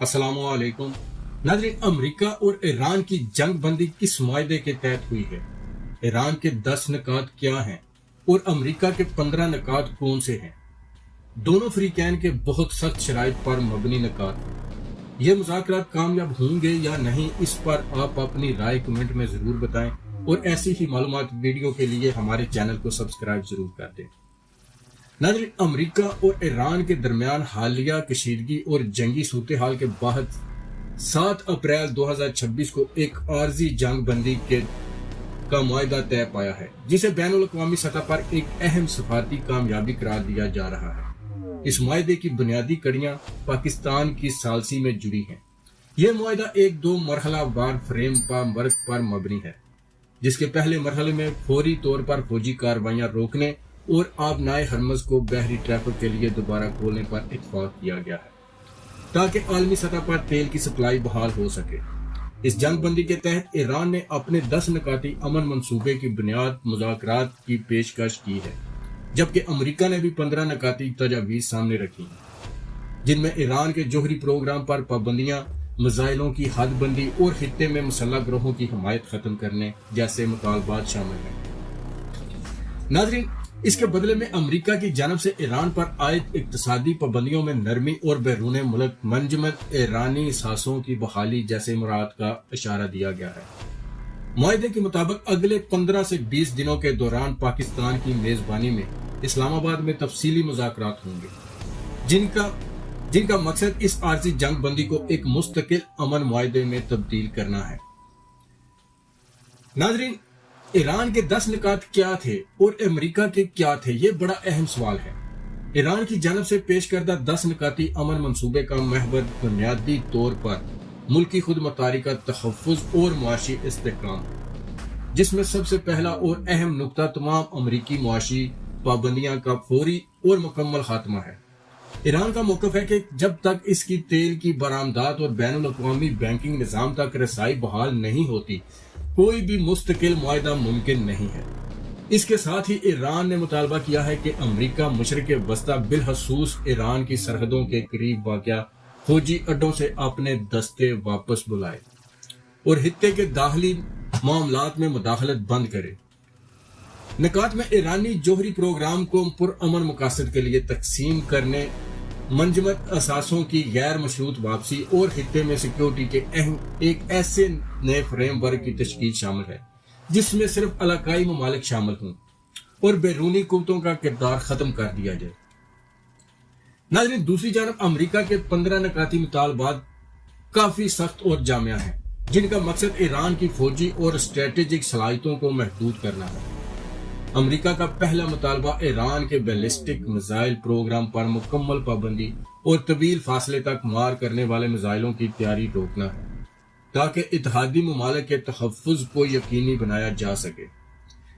السلام علیکم ناظرین، امریکہ اور ایران کی جنگ بندی کس معاہدے کے تحت ہوئی ہے؟ ایران کے 10 نکات کیا ہیں اور امریکہ کے 15 نکات کون سے ہیں؟ دونوں فریقین کے بہت سخت شرائط پر مبنی نکات ہیں۔ یہ مذاکرات کامیاب ہوں گے یا نہیں، اس پر آپ اپنی رائے کمنٹ میں ضرور بتائیں، اور ایسی ہی معلومات ویڈیو کے لیے ہمارے چینل کو سبسکرائب ضرور کر دیں۔ ناظرین، امریکہ اور ایران کے درمیان حالیہ کشیدگی اور جنگی صورتحال کے بعد 7 اپریل 2026 کو ایک عارضی جنگ بندی کا معاہدہ طے پایا ہے، جسے بین الاقوامی سطح پر ایک اہم سفارتی کامیابی قرار دیا جا رہا ہے۔ اس معاہدے کی بنیادی کڑیاں پاکستان کی ثالثی میں جڑی ہیں۔ یہ معاہدہ ایک 2 مرحلہ وار فریم ورک پر مبنی ہے، جس کے پہلے مرحلے میں فوری طور پر فوجی کارروائیاں روکنے اور آبنائے ہرمز کو بحری ٹریفک کے لیے دوبارہ کھولنے پر اتفاق کیا گیا ہے، تاکہ عالمی سطح پر تیل کی سپلائی بحال ہو سکے۔ اس جنگ بندی کے تحت ایران نے اپنے 10 نکاتی امن منصوبے کی بنیاد مذاکرات کی پیشکش کی ہے، جبکہ امریکہ نے بھی 15 نکاتی تجاویز سامنے رکھی ہیں، جن میں ایران کے جوہری پروگرام پر پابندیاں، میزائلوں کی حد بندی اور خطے میں مسلح گروہوں کی حمایت ختم کرنے جیسے مطالبات شامل ہیں۔ ناظرین، اس کے بدلے میں امریکہ کی جانب سے ایران پر عائد اقتصادی پابندیوں میں نرمی اور بیرون ملک منجمد ایرانی اثاثوں کی بحالی جیسے مراعات کا اشارہ دیا گیا ہے۔ معاہدے کے مطابق اگلے 15 سے 20 دنوں کے دوران پاکستان کی میزبانی میں اسلام آباد میں تفصیلی مذاکرات ہوں گے، جن کا مقصد اس عارضی جنگ بندی کو ایک مستقل امن معاہدے میں تبدیل کرنا ہے۔ ناظرین، ایران کے 10 نکات کیا تھے اور امریکہ کے کیا تھے؟ یہ بڑا اہم سوال ہے۔ ایران کی جانب سے پیش کردہ 10 نکاتی امن منصوبے کا محور بنیادی طور پر ملکی خود مختاری کا تحفظ اور معاشی استحکام، جس میں سب سے پہلا اور اہم نقطہ تمام امریکی معاشی پابندیاں کا فوری اور مکمل خاتمہ ہے۔ ایران کا موقف ہے کہ جب تک اس کی تیل کی برآمدات اور بین الاقوامی بینکنگ نظام تک رسائی بحال نہیں ہوتی، کوئی بھی مستقل معاہدہ ممکن نہیں ہے۔ اس کے ساتھ ہی ایران نے مطالبہ کیا ہے کہ امریکہ مشرق وسطی بالخصوص ایران کی سرحدوں کے قریب واقع فوجی اڈوں سے اپنے دستے واپس بلائے اور خطے کے داخلی معاملات میں مداخلت بند کرے۔ نکات میں ایرانی جوہری پروگرام کو پرامن مقاصد کے لیے تقسیم کرنے، منجمد اثاثوں کی غیر مشروط واپسی اور خطے میں سیکیورٹی کے ایک ایسے نئے فریم ورک کی تشکیل شامل ہے جس میں صرف علاقائی ممالک شامل ہوں اور بیرونی قوتوں کا کردار ختم کر دیا جائے۔ ناظرین، دوسری جانب امریکہ کے 15 نکاتی مطالبات کافی سخت اور جامع ہیں، جن کا مقصد ایران کی فوجی اور اسٹریٹجک صلاحیتوں کو محدود کرنا ہے۔ امریکہ کا پہلا مطالبہ ایران کے بیلسٹک میزائل پروگرام پر مکمل پابندی اور طویل فاصلے تک مار کرنے والے میزائلوں کی تیاری روکنا ہے، تاکہ اتحادی ممالک کے تحفظ کو یقینی بنایا جا سکے۔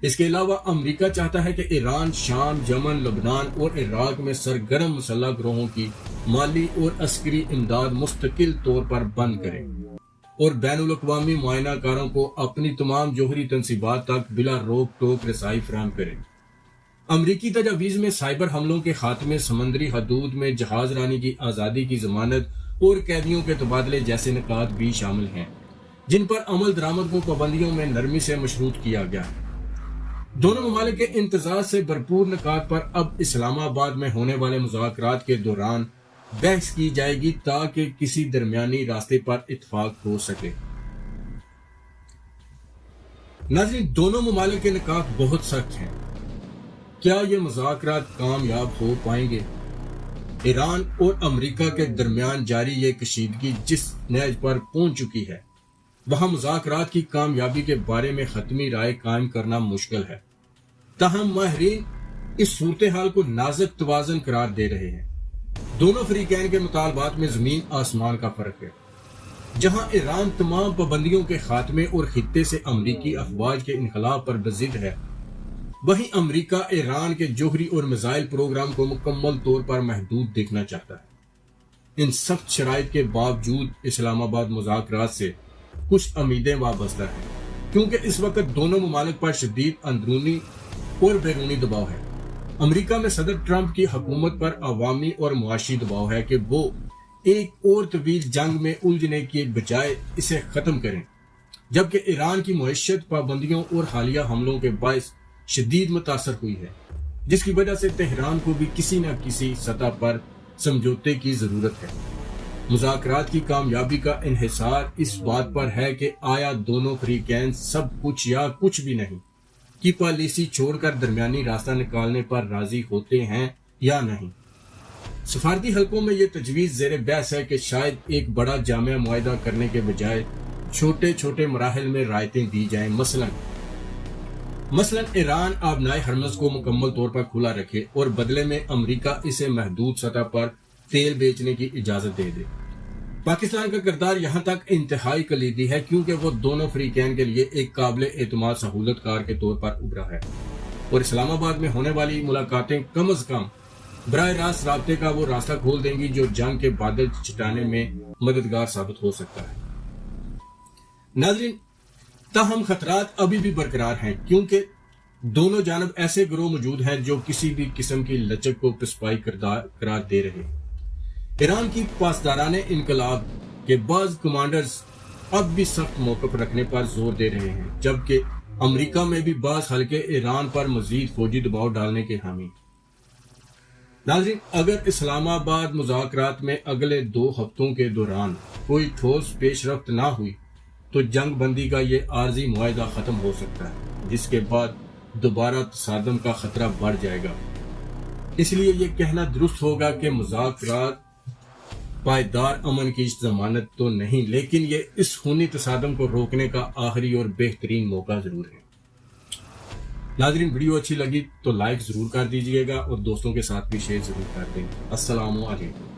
اس کے علاوہ امریکہ چاہتا ہے کہ ایران شام، یمن، لبنان اور عراق میں سرگرم مسلح گروہوں کی مالی اور عسکری امداد مستقل طور پر بند کرے اور بین الاقوامی معائنہ کاروں کو اپنی تمام جوہری تنصیبات تک بلا روک ٹوک رسائی فراہم کرے۔ امریکی تجاویز میں سائبر حملوں کے خاتمے، سمندری حدود میں جہاز رانی کی آزادی کی ضمانت اور قیدیوں کے تبادلے جیسے نکات بھی شامل ہیں، جن پر عمل درآمد کو پابندیوں میں نرمی سے مشروط کیا گیا ہے۔ دونوں ممالک کے امتزاج سے بھرپور نکات پر اب اسلام آباد میں ہونے والے مذاکرات کے دوران بحث کی جائے گی تاکہ کسی درمیانی راستے پر اتفاق ہو سکے۔ ناظرین، دونوں ممالک کے نکات بہت سخت ہیں۔ کیا یہ مذاکرات کامیاب ہو پائیں گے؟ ایران اور امریکہ کے درمیان جاری یہ کشیدگی جس نیز پر پہنچ چکی ہے، وہاں مذاکرات کی کامیابی کے بارے میں حتمی رائے قائم کرنا مشکل ہے۔ تاہم ماہرین اس صورتحال کو نازک توازن قرار دے رہے ہیں۔ دونوں فریقین کے مطالبات میں زمین آسمان کا فرق ہے۔ جہاں ایران تمام پابندیوں کے خاتمے اور خطے سے امریکی افواج کے انخلاء پر بضد ہے، وہیں امریکہ ایران کے جوہری اور میزائل پروگرام کو مکمل طور پر محدود دیکھنا چاہتا ہے۔ ان سخت شرائط کے باوجود اسلام آباد مذاکرات سے کچھ امیدیں وابستہ ہیں، کیونکہ اس وقت دونوں ممالک پر شدید اندرونی اور بیرونی دباؤ ہے۔ امریکہ میں صدر ٹرمپ کی حکومت پر عوامی اور معاشی دباؤ ہے کہ وہ ایک اور طویل جنگ میں الجھنے کے بجائے اسے ختم کریں، جبکہ ایران کی معیشت پابندیوں اور حالیہ حملوں کے باعث شدید متاثر ہوئی ہے، جس کی وجہ سے تہران کو بھی کسی نہ کسی سطح پر سمجھوتے کی ضرورت ہے۔ مذاکرات کی کامیابی کا انحصار اس بات پر ہے کہ آیا دونوں فریقین سب کچھ یا کچھ بھی نہیں کی پالیسی چھوڑ کر درمیانی راستہ نکالنے پر راضی ہوتے ہیں یا نہیں۔ سفارتی حلقوں میں یہ تجویز زیر بحث ہے کہ شاید ایک بڑا جامع معاہدہ کرنے کے بجائے چھوٹے چھوٹے مراحل میں رعایتیں دی جائیں، مثلا ایران آبنائے ہرمز کو مکمل طور پر کھلا رکھے اور بدلے میں امریکہ اسے محدود سطح پر تیل بیچنے کی اجازت دے دے۔ پاکستان کا کردار یہاں تک انتہائی کلیدی ہے کیونکہ وہ دونوں فریقین کے لیے ایک قابل اعتماد سہولت کار کے طور پر ابھرا ہے، اور اسلام آباد میں ہونے والی ملاقاتیں کم از کم براہ راست رابطے کا وہ راستہ کھول دیں گی جو جنگ کے بادل چھٹانے میں مددگار ثابت ہو سکتا ہے۔ ناظرین، تاہم خطرات ابھی بھی برقرار ہیں کیونکہ دونوں جانب ایسے گروہ موجود ہیں جو کسی بھی قسم کی لچک کو پسپائی قرار دے رہے ہیں۔ ایران کی پاسدارانہ انقلاب کے بعض کمانڈرز اب بھی سخت موقف رکھنے پر زور دے رہے ہیں، جبکہ امریکہ میں بھی بعض حلقے ایران پر مزید فوجی دباؤ ڈالنے کے حامی۔ ناظرین، اگر اسلام آباد مذاکرات میں اگلے 2 ہفتوں کے دوران کوئی ٹھوس پیش رفت نہ ہوئی تو جنگ بندی کا یہ عارضی معاہدہ ختم ہو سکتا ہے، جس کے بعد دوبارہ تصادم کا خطرہ بڑھ جائے گا۔ اس لیے یہ کہنا درست ہوگا کہ مذاکرات پائیدار امن کی ضمانت تو نہیں، لیکن یہ اس خونی تصادم کو روکنے کا آخری اور بہترین موقع ضرور ہے۔ ناظرین، ویڈیو اچھی لگی تو لائک ضرور کر دیجئے گا اور دوستوں کے ساتھ بھی شیئر ضرور کر دیں۔ السلام علیکم۔